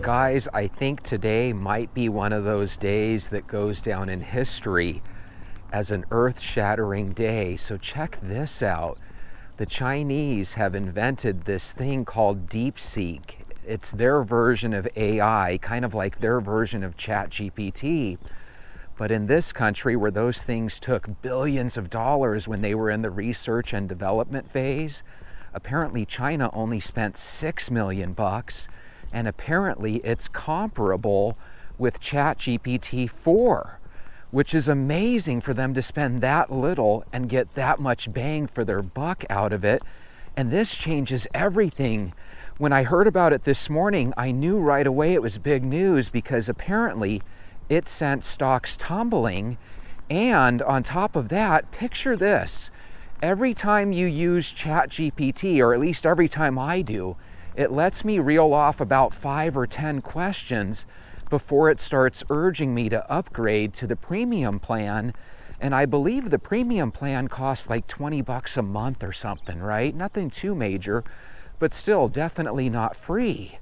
Guys, I think today might be one of those days that goes down in history as an earth-shattering day. So check this out. The Chinese have invented this thing called DeepSeek. It's their version of AI, kind of like their version of ChatGPT. But in this country, where those things took billions of dollars when they were in the research and development phase, apparently China only spent $6 million, and apparently it's comparable with ChatGPT 4, which is amazing for them to spend that little and get that much bang for their buck out of it. And this changes everything. When I heard about it this morning, I knew right away it was big news, because apparently it sent stocks tumbling. And on top of that, picture this. Every time you use ChatGPT, or at least every time I do, it lets me reel off about 5 or 10 questions before it starts urging me to upgrade to the premium plan. And I believe the premium plan costs like $20 a month or something, right? Nothing too major, but still definitely not free.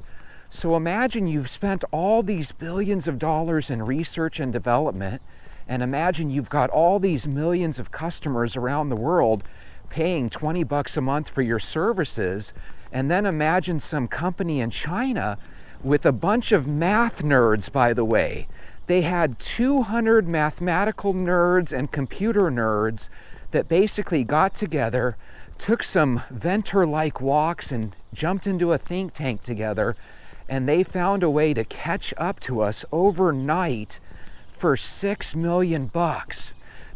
So imagine you've spent all these billions of dollars in research and development, and imagine you've got all these millions of customers around the world paying $20 a month for your services. And then imagine some company in China with a bunch of math nerds, by the way. They had 200 mathematical nerds and computer nerds that basically got together, took some Venture-like walks and jumped into a think tank together, and they found a way to catch up to us overnight for $6 million.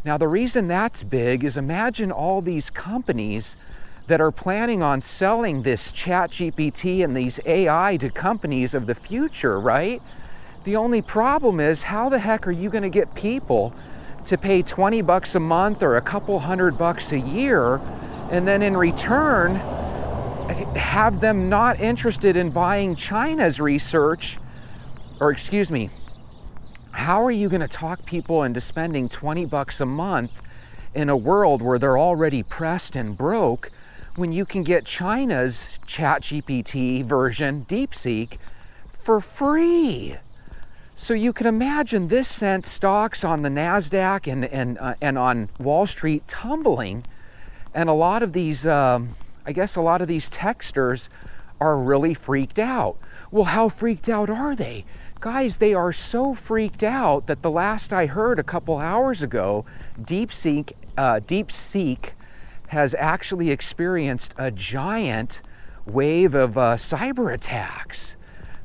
Now, the reason that's big is, imagine all these companies that are planning on selling this ChatGPT and these AI to companies of the future, right? The only problem is, how the heck are you going to get people to pay $20 a month or a couple $100 a year, and then in return have them not interested in buying China's research? Or excuse me, how are you going to talk people into spending $20 a month in a world where they're already pressed and broke, when you can get China's ChatGPT version, DeepSeek, for free? So you can imagine this sent stocks on the NASDAQ and on Wall Street tumbling. And a lot of these, I guess a lot of these techsters are really freaked out. Well, how freaked out are they? Guys, they are so freaked out that the last I heard a couple hours ago, DeepSeek has actually experienced a giant wave of cyber attacks.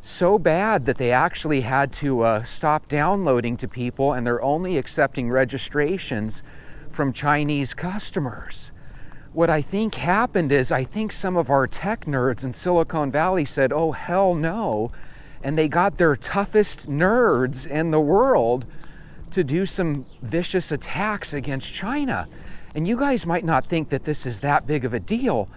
So bad that they actually had to stop downloading to people, and they're only accepting registrations from Chinese customers. What I think happened is, I think some of our tech nerds in Silicon Valley said, oh, hell no, and they got their toughest nerds in the world to do some vicious attacks against China. And you guys might not think that this is that big of a deal,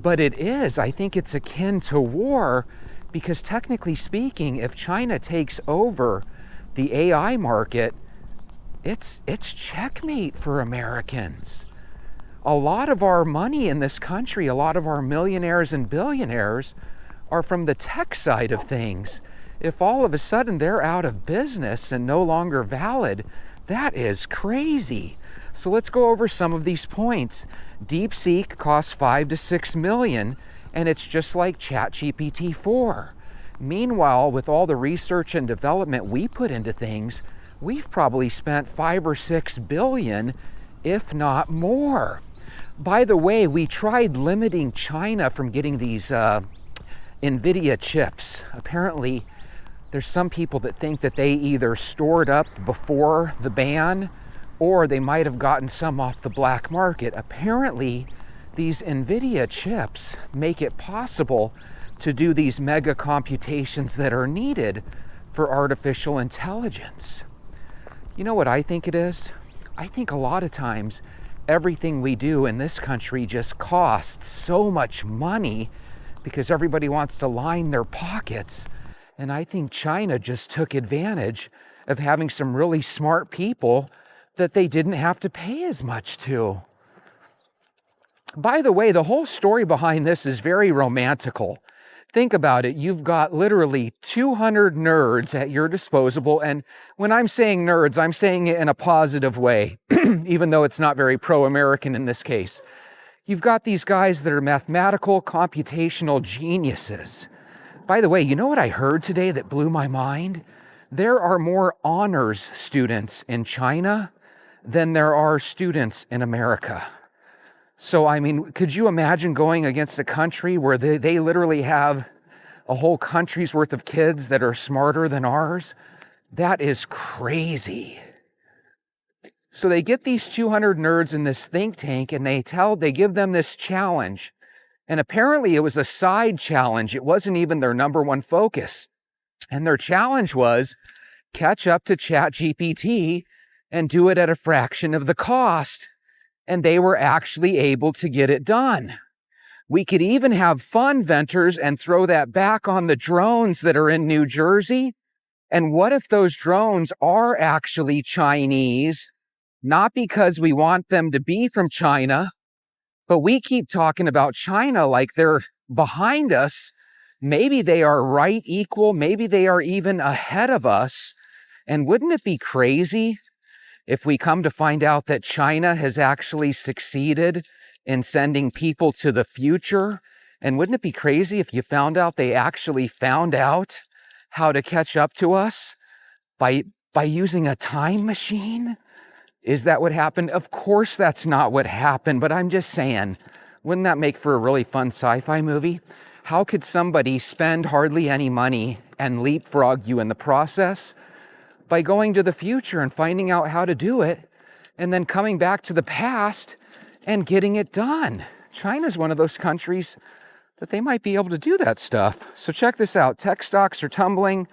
but it is. I think it's akin to war, because technically speaking, if China takes over the AI market, it's checkmate for Americans. A lot of our money in this country, a lot of our millionaires and billionaires are from the tech side of things. If all of a sudden they're out of business and no longer valid, that is crazy. So let's go over some of these points. DeepSeek costs $5 to $6 million, and it's just like ChatGPT 4. Meanwhile, with all the research and development we put into things, we've probably spent $5 or $6 billion, if not more. By the way, we tried limiting China from getting these NVIDIA chips. Apparently, there's some people that think that they either stored up before the ban, or they might have gotten some off the black market. Apparently, these NVIDIA chips make it possible to do these mega computations that are needed for artificial intelligence. You know what I think it is? I think a lot of times everything we do in this country just costs so much money because everybody wants to line their pockets. And I think China just took advantage of having some really smart people that they didn't have to pay as much to. By the way, the whole story behind this is very romantical. Think about it. You've got literally 200 nerds at your disposal. And when I'm saying nerds, I'm saying it in a positive way, even though it's not very pro-American in this case. You've got these guys that are mathematical, computational geniuses. By the way, you know what I heard today that blew my mind? There are more honors students in China than there are students in America. So, I mean, could you imagine going against a country where they literally have a whole country's worth of kids that are smarter than ours? That is crazy. So they get these 200 nerds in this think tank and they give them this challenge. And apparently it was a side challenge. It wasn't even their number one focus. And their challenge was catch up to ChatGPT and do it at a fraction of the cost. And they were actually able to get it done. We could even have fun, Venters, and throw that back on the drones that are in New Jersey. And what if those drones are actually Chinese, not because we want them to be from China, but we keep talking about China like they're behind us. Maybe they are right equal. Maybe they are even ahead of us. And wouldn't it be crazy if we come to find out that China has actually succeeded in sending people to the future? And wouldn't it be crazy if you found out they actually found out how to catch up to us by using a time machine? Is that what happened? Of course that's not what happened, but I'm just saying, wouldn't that make for a really fun sci-fi movie? How could somebody spend hardly any money and leapfrog you in the process by going to the future and finding out how to do it and then coming back to the past and getting it done? China's one of those countries that they might be able to do that stuff. So check this out. Tech stocks are tumbling.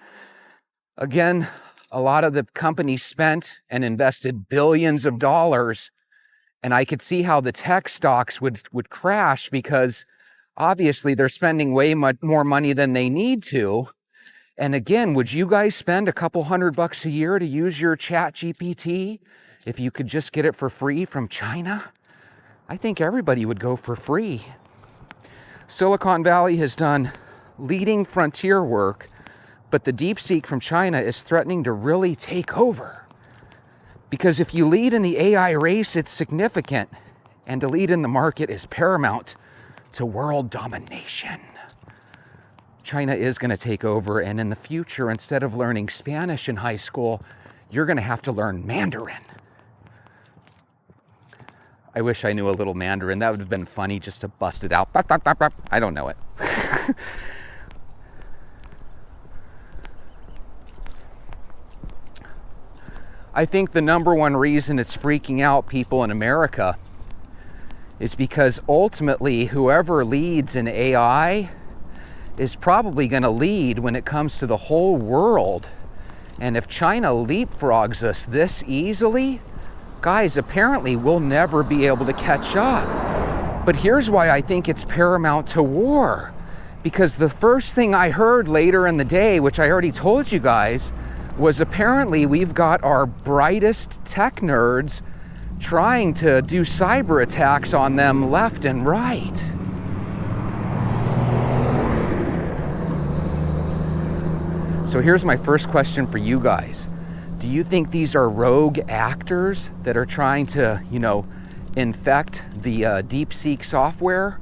Again, a lot of the companies spent and invested billions of dollars. And I could see how the tech stocks would crash because obviously they're spending way more money than they need to. And again, would you guys spend a couple $100 a year to use your ChatGPT if you could just get it for free from China? I think everybody would go for free. Silicon Valley has done leading frontier work, but the DeepSeek from China is threatening to really take over. Because if you lead in the AI race, it's significant, and to lead in the market is paramount to world domination. China is going to take over, and in the future, instead of learning Spanish in high school, you're going to have to learn Mandarin. I wish I knew a little Mandarin. That would have been funny just to bust it out. I don't know it. I think the number one reason it's freaking out people in America is because ultimately whoever leads in AI is probably going to lead when it comes to the whole world. And if China leapfrogs us this easily, guys, apparently we'll never be able to catch up. But here's why I think it's paramount to war. Because the first thing I heard later in the day, which I already told you guys, was apparently we've got our brightest tech nerds trying to do cyber attacks on them left and right. So here's my first question for you guys. Do you think these are rogue actors that are trying to, infect the DeepSeek software?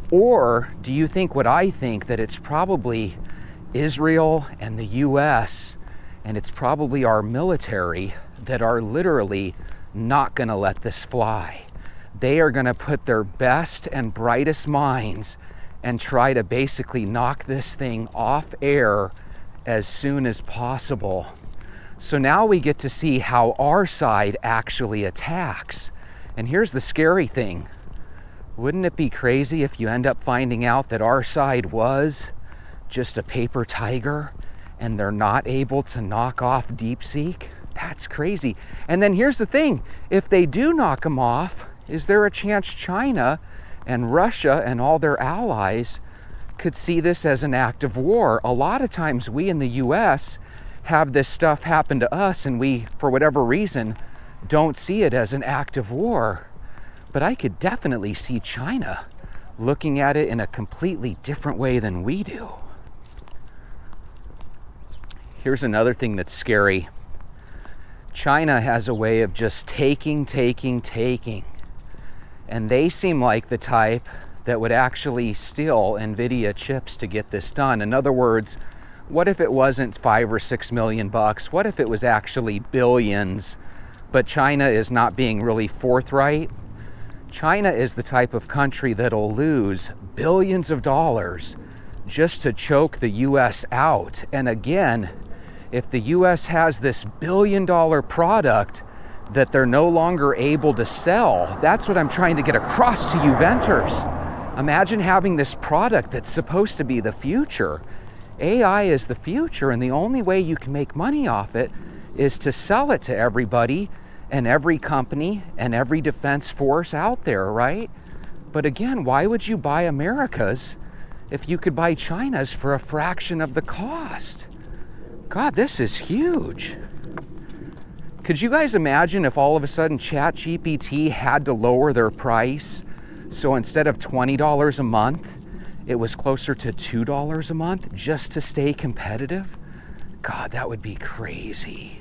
Or do you think what I think, that it's probably Israel and the US, and it's probably our military that are literally not going to let this fly? They are going to put their best and brightest minds and try to basically knock this thing off air as soon as possible. So now we get to see how our side actually attacks. And here's the scary thing. Wouldn't it be crazy if you end up finding out that our side was just a paper tiger and they're not able to knock off DeepSeek? That's crazy. And then here's the thing. If they do knock them off, is there a chance China and Russia and all their allies could see this as an act of war? A lot of times we in the US have this stuff happen to us and we, for whatever reason, don't see it as an act of war. But I could definitely see China looking at it in a completely different way than we do. Here's another thing that's scary. China has a way of just taking. And they seem like the type that would actually steal NVIDIA chips to get this done. In other words, what if it wasn't $5 or $6 million bucks? What if it was actually billions? But China is not being really forthright. China is the type of country that'll lose billions of dollars just to choke the US out. And again, if the US has this billion-dollar product that they're no longer able to sell, that's what I'm trying to get across to you venters. Imagine having this product that's supposed to be the future. AI is the future, and the only way you can make money off it is to sell it to everybody and every company and every defense force out there, right? But again, why would you buy America's if you could buy China's for a fraction of the cost? God, this is huge. Could you guys imagine if all of a sudden ChatGPT had to lower their price? So instead of $20 a month, it was closer to $2 a month just to stay competitive? God, that would be crazy.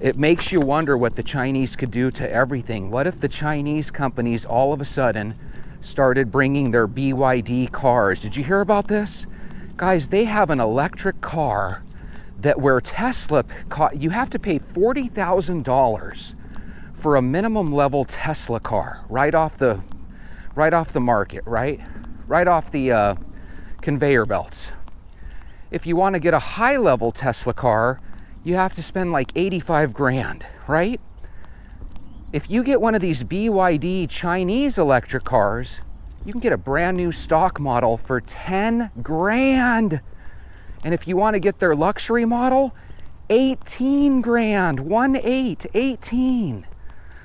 It makes you wonder what the Chinese could do to everything. What if the Chinese companies all of a sudden started bringing their BYD cars? Did you hear about this? Guys, they have an electric car that where Tesla, you have to pay $40,000 for a minimum level Tesla car right off the market, right off the conveyor belts. If you want to get a high level Tesla car, you have to spend like 85 grand, right? If you get one of these BYD Chinese electric cars, you can get a brand new stock model for 10 grand. And if you want to get their luxury model, 18 grand, 18.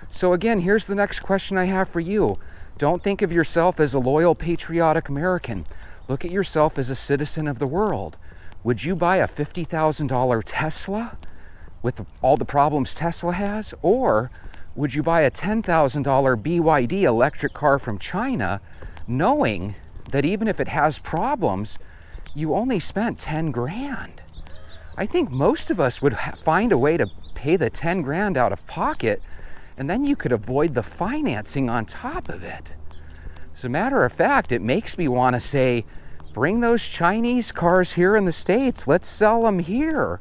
So again, here's the next question I have for you. Don't think of yourself as a loyal, patriotic American. Look at yourself as a citizen of the world. Would you buy a $50,000 Tesla with all the problems Tesla has? Or would you buy a $10,000 BYD electric car from China, knowing that even if it has problems, you only spent 10 grand? I think most of us would find a way to pay the 10 grand out of pocket, and then you could avoid the financing on top of it. As a matter of fact, it makes me want to say, bring those Chinese cars here in the States, let's sell them here.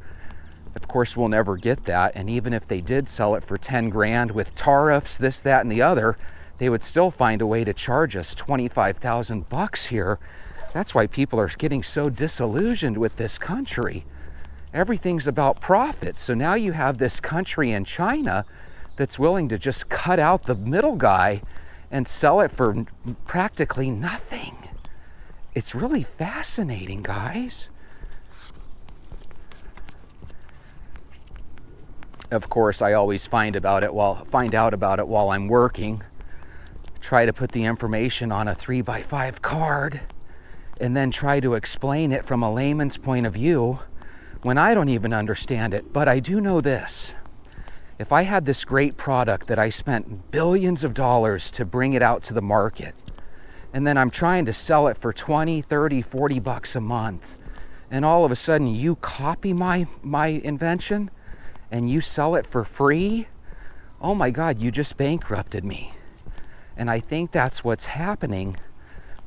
Of course, we'll never get that, and even if they did sell it for 10 grand with tariffs, this, that, and the other, they would still find a way to charge us 25,000 bucks here. That's why people are getting so disillusioned with this country. Everything's about profit. So now you have this country in China that's willing to just cut out the middle guy and sell it for practically nothing. It's really fascinating, guys. Of course, I always find out about it while I'm working. Try to put the information on a 3x5 card and then try to explain it from a layman's point of view when I don't even understand it. But I do know this. If I had this great product that I spent billions of dollars to bring it out to the market, and then I'm trying to sell it for 20, 30, 40 bucks a month, and all of a sudden you copy my invention and you sell it for free, oh my God, you just bankrupted me. And I think that's what's happening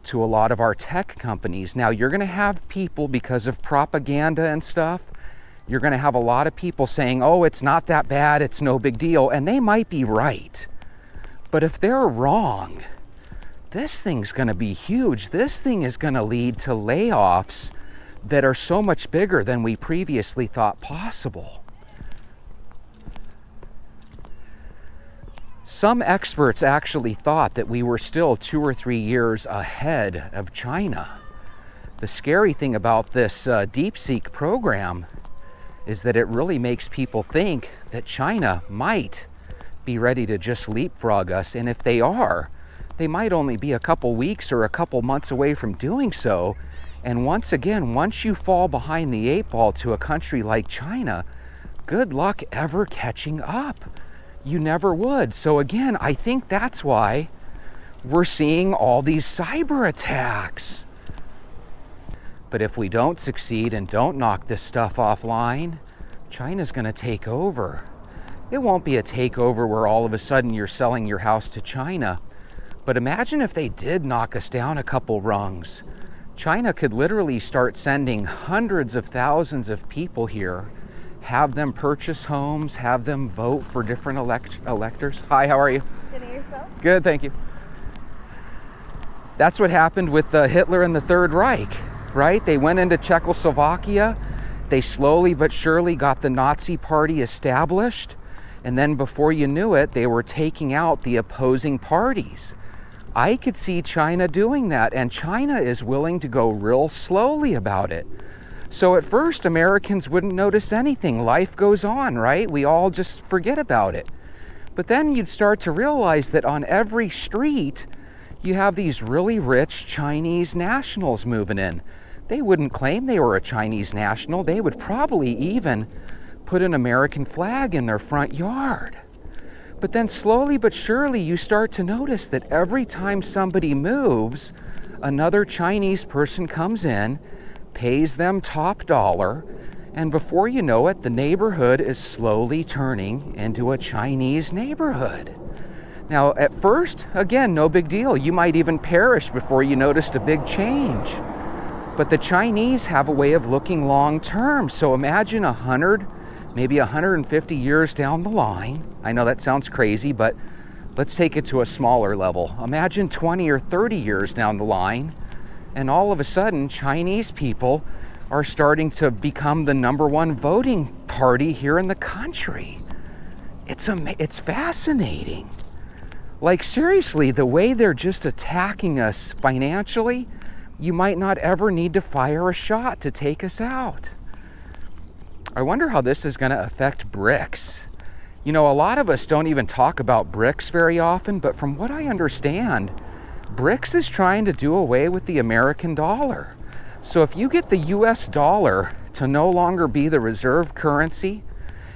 to a lot of our tech companies. Now, you're going to have people, because of propaganda and stuff, you're going to have a lot of people saying, oh, it's not that bad, it's no big deal. And they might be right. But if they're wrong, this thing's going to be huge. This thing is going to lead to layoffs that are so much bigger than we previously thought possible. Some experts actually thought that we were still 2 or 3 years ahead of China. The scary thing about this DeepSeek program is that it really makes people think that China might be ready to just leapfrog us. And if they are, they might only be a couple weeks or a couple months away from doing so. And once again, once you fall behind the 8 ball to a country like China, good luck ever catching up. You never would. So again, I think that's why we're seeing all these cyber attacks. But if we don't succeed and don't knock this stuff offline, China's going to take over. It won't be a takeover where all of a sudden you're selling your house to China. But imagine if they did knock us down a couple rungs. China could literally start sending hundreds of thousands of people here, have them purchase homes, have them vote for different electors. Hi, how are you? Good, and yourself? Good, thank you. That's what happened with Hitler and the Third Reich, right? They went into Czechoslovakia. They slowly but surely got the Nazi Party established. And then before you knew it, they were taking out the opposing parties. I could see China doing that, and China is willing to go real slowly about it. So at first, Americans wouldn't notice anything. Life goes on, right? We all just forget about it. But then you'd start to realize that on every street, you have these really rich Chinese nationals moving in. They wouldn't claim they were a Chinese national. They would probably even put an American flag in their front yard. But then slowly but surely you start to notice that every time somebody moves, another Chinese person comes in, pays them top dollar, and before you know it, the neighborhood is slowly turning into a Chinese neighborhood. Now, at first, again, no big deal. You might even perish before you noticed a big change. But the Chinese have a way of looking long term. So imagine 100, maybe 150 years down the line. I know that sounds crazy, but let's take it to a smaller level. Imagine 20 or 30 years down the line, and all of a sudden, Chinese people are starting to become the #1 voting party here in the country. It's fascinating. Like seriously, the way they're just attacking us financially, you might not ever need to fire a shot to take us out. I wonder how this is going to affect BRICS. You know, a lot of us don't even talk about BRICS very often, but from what I understand, BRICS is trying to do away with the American dollar. So if you get the US dollar to no longer be the reserve currency,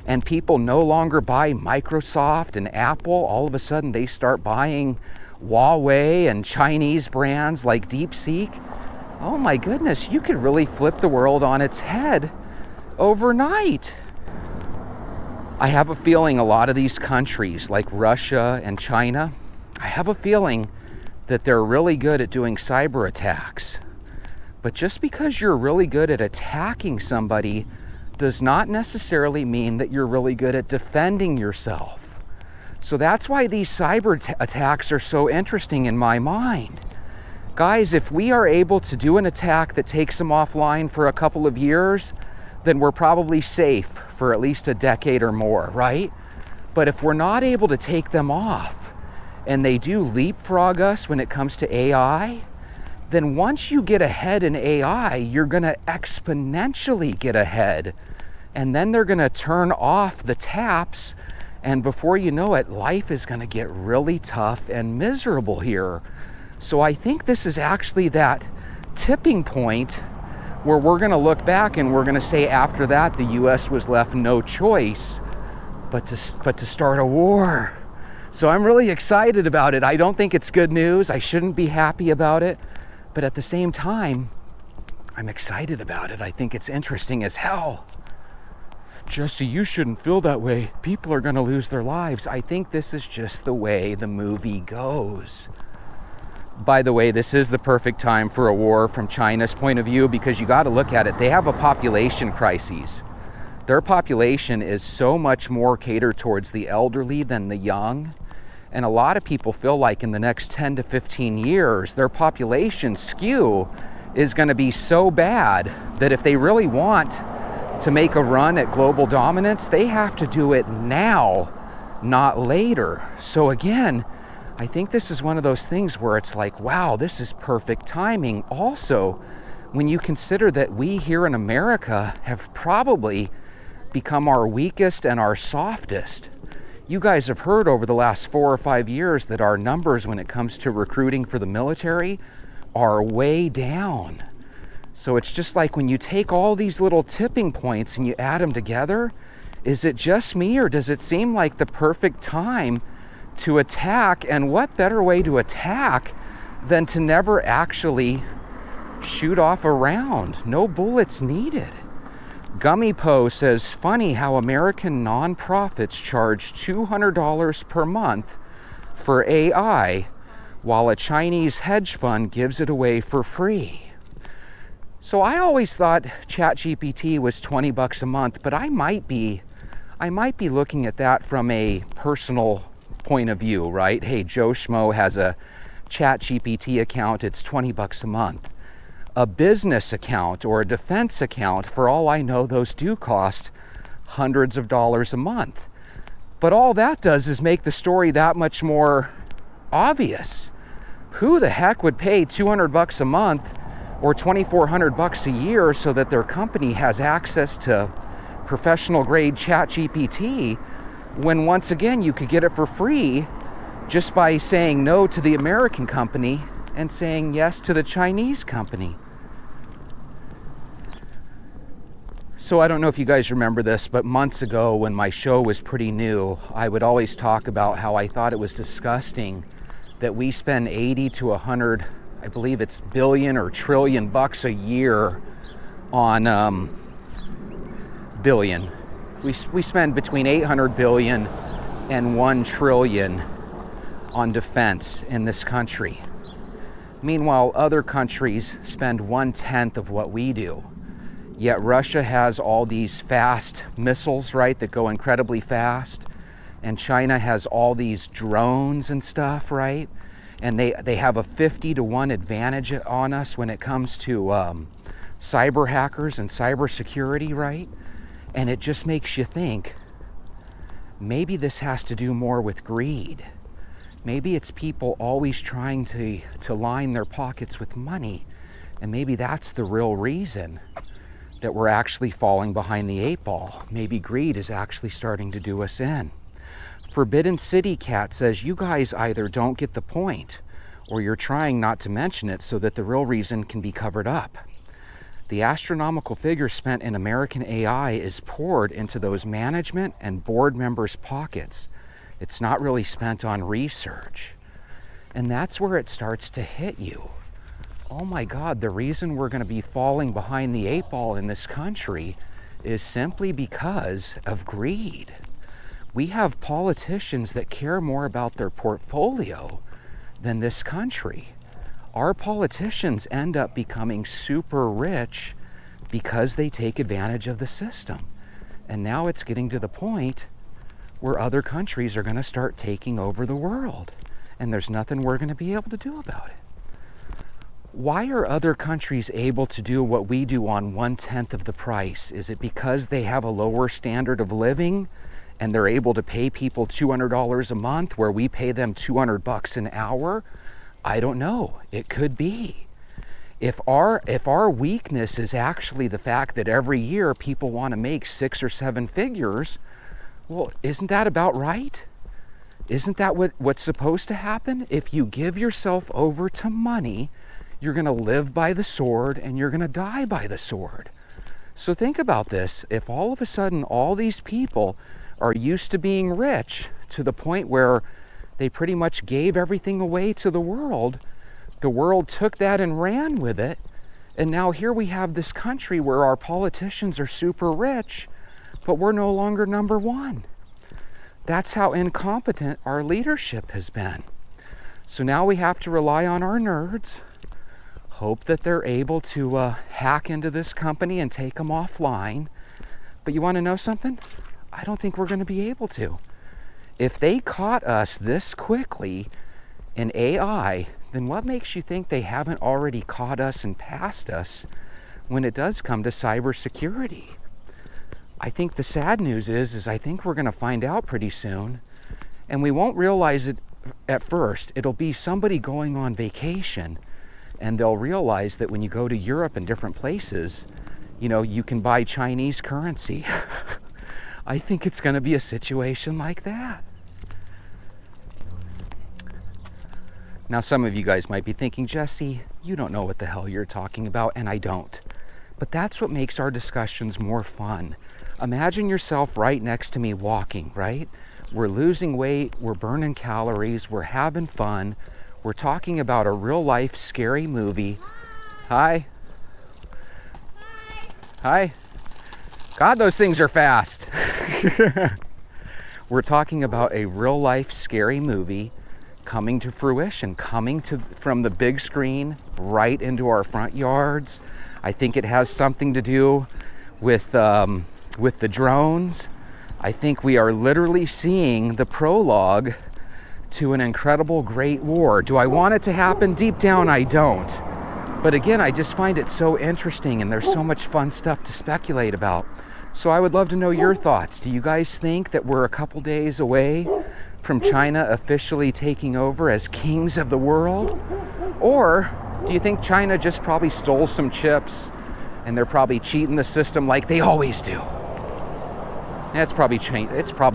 and people no longer buy Microsoft and Apple, all of a sudden they start buying Huawei and Chinese brands like DeepSeek. Oh my goodness, you could really flip the world on its head overnight. I have a feeling a lot of these countries like Russia and China, I have a feeling that they're really good at doing cyber attacks. But just because you're really good at attacking somebody does not necessarily mean that you're really good at defending yourself. So that's why these cyber attacks are so interesting in my mind. Guys, if we are able to do an attack that takes them offline for a couple of years, then we're probably safe for at least a decade or more, right? But if we're not able to take them off and they do leapfrog us when it comes to AI, then once you get ahead in AI, you're gonna exponentially get ahead. And then they're gonna turn off the taps, and before you know it, life is gonna get really tough and miserable here. So I think this is actually that tipping point where we're gonna look back and we're gonna say after that, the US was left no choice but to start a war. So I'm really excited about it. I don't think it's good news. I shouldn't be happy about it. But at the same time, I'm excited about it. I think it's interesting as hell. Jesse, you shouldn't feel that way. People are gonna lose their lives. I think this is just the way the movie goes. By the way, this is the perfect time for a war from China's point of view, because you gotta look at it. They have a population crisis. Their population is so much more catered towards the elderly than the young. And a lot of people feel like in the next 10 to 15 years, their population skew is going to be so bad that if they really want to make a run at global dominance, they have to do it now, not later. So again, I think this is one of those things where it's like, wow, this is perfect timing. Also, when you consider that we here in America have probably become our weakest and our softest. You guys have heard over the last 4 or 5 years that our numbers when it comes to recruiting for the military are way down. So it's just like when you take all these little tipping points and you add them together, is it just me or does it seem like the perfect time to attack? And what better way to attack than to never actually shoot off a round. No bullets needed. Gummy Poe says, funny how American nonprofits charge $200 per month for AI, while a Chinese hedge fund gives it away for free. So I always thought ChatGPT was $20 a month, but I might be looking at that from a personal point of view, right? Hey, Joe Schmo has a ChatGPT account, it's $20 a month. A business account or a defense account, for all I know, those do cost hundreds of dollars a month. But all that does is make the story that much more obvious. Who the heck would pay $200 a month or $2,400 a year so that their company has access to professional grade ChatGPT, when once again you could get it for free just by saying no to the American company and saying yes to the Chinese company? So I don't know if you guys remember this, but months ago when my show was pretty new, I would always talk about how I thought it was disgusting that we spend 80 to 100, I believe it's billion or trillion bucks a year on billion. We spend between 800 billion and 1 trillion on defense in this country. Meanwhile, other countries spend 1/10 of what we do. Yet Russia has all these fast missiles, right, that go incredibly fast. And China has all these drones and stuff, right? And they have a 50-to-1 advantage on us when it comes to cyber hackers and cyber security, right? And it just makes you think, maybe this has to do more with greed. Maybe it's people always trying to line their pockets with money. And maybe that's the real reason that we're actually falling behind the 8 ball. Maybe greed is actually starting to do us in. Forbidden City Cat says, you guys either don't get the point or you're trying not to mention it so that the real reason can be covered up. The astronomical figure spent in American AI is poured into those management and board members' pockets. It's not really spent on research. And that's where it starts to hit you. Oh my God, the reason we're going to be falling behind the 8 ball in this country is simply because of greed. We have politicians that care more about their portfolio than this country. Our politicians end up becoming super rich because they take advantage of the system. And now it's getting to the point where other countries are going to start taking over the world. And there's nothing we're going to be able to do about it. Why are other countries able to do what we do on 1/10 of the price? Is it because they have a lower standard of living and they're able to pay people $200 a month where we pay them $200 an hour? I don't know. It could be. If our weakness is actually the fact that every year people want to make 6 or 7 figures, well, isn't that about right? Isn't that what's supposed to happen? If you give yourself over to money, you're going to live by the sword and you're going to die by the sword. So think about this. If all of a sudden all these people are used to being rich to the point where they pretty much gave everything away to the world took that and ran with it, and now here we have this country where our politicians are super rich, but we're no longer number one. That's how incompetent our leadership has been. So now we have to rely on our nerds, hope that they're able to hack into this company and take them offline. But you want to know something? I don't think we're going to be able to. If they caught us this quickly in AI, then what makes you think they haven't already caught us and passed us when it does come to cybersecurity? I think the sad news is I think we're going to find out pretty soon, and we won't realize it at first. It'll be somebody going on vacation, and they'll realize that when you go to Europe and different places, you can buy Chinese currency. I think it's going to be a situation like that. Now, some of you guys might be thinking, Jesse, you don't know what the hell you're talking about, and I don't. But that's what makes our discussions more fun. Imagine yourself right next to me walking, right? We're losing weight, we're burning calories, we're having fun, we're talking about a real life scary movie. Hi. Hi. God, those things are fast. We're talking about a real life scary movie coming to fruition, from the big screen right into our front yards. I think it has something to do with the drones. I think we are literally seeing the prologue to an incredible great war. Do I want it to happen? Deep down, I don't. But again, I just find it so interesting, and there's so much fun stuff to speculate about. So I would love to know your thoughts. Do you guys think that we're a couple days away from China officially taking over as kings of the world? Or do you think China just probably stole some chips and they're probably cheating the system like they always do? It's probably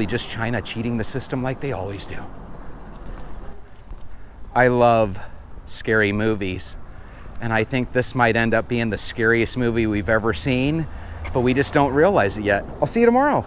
just China cheating the system like they always do. I love scary movies, and I think this might end up being the scariest movie we've ever seen, but we just don't realize it yet. I'll see you tomorrow.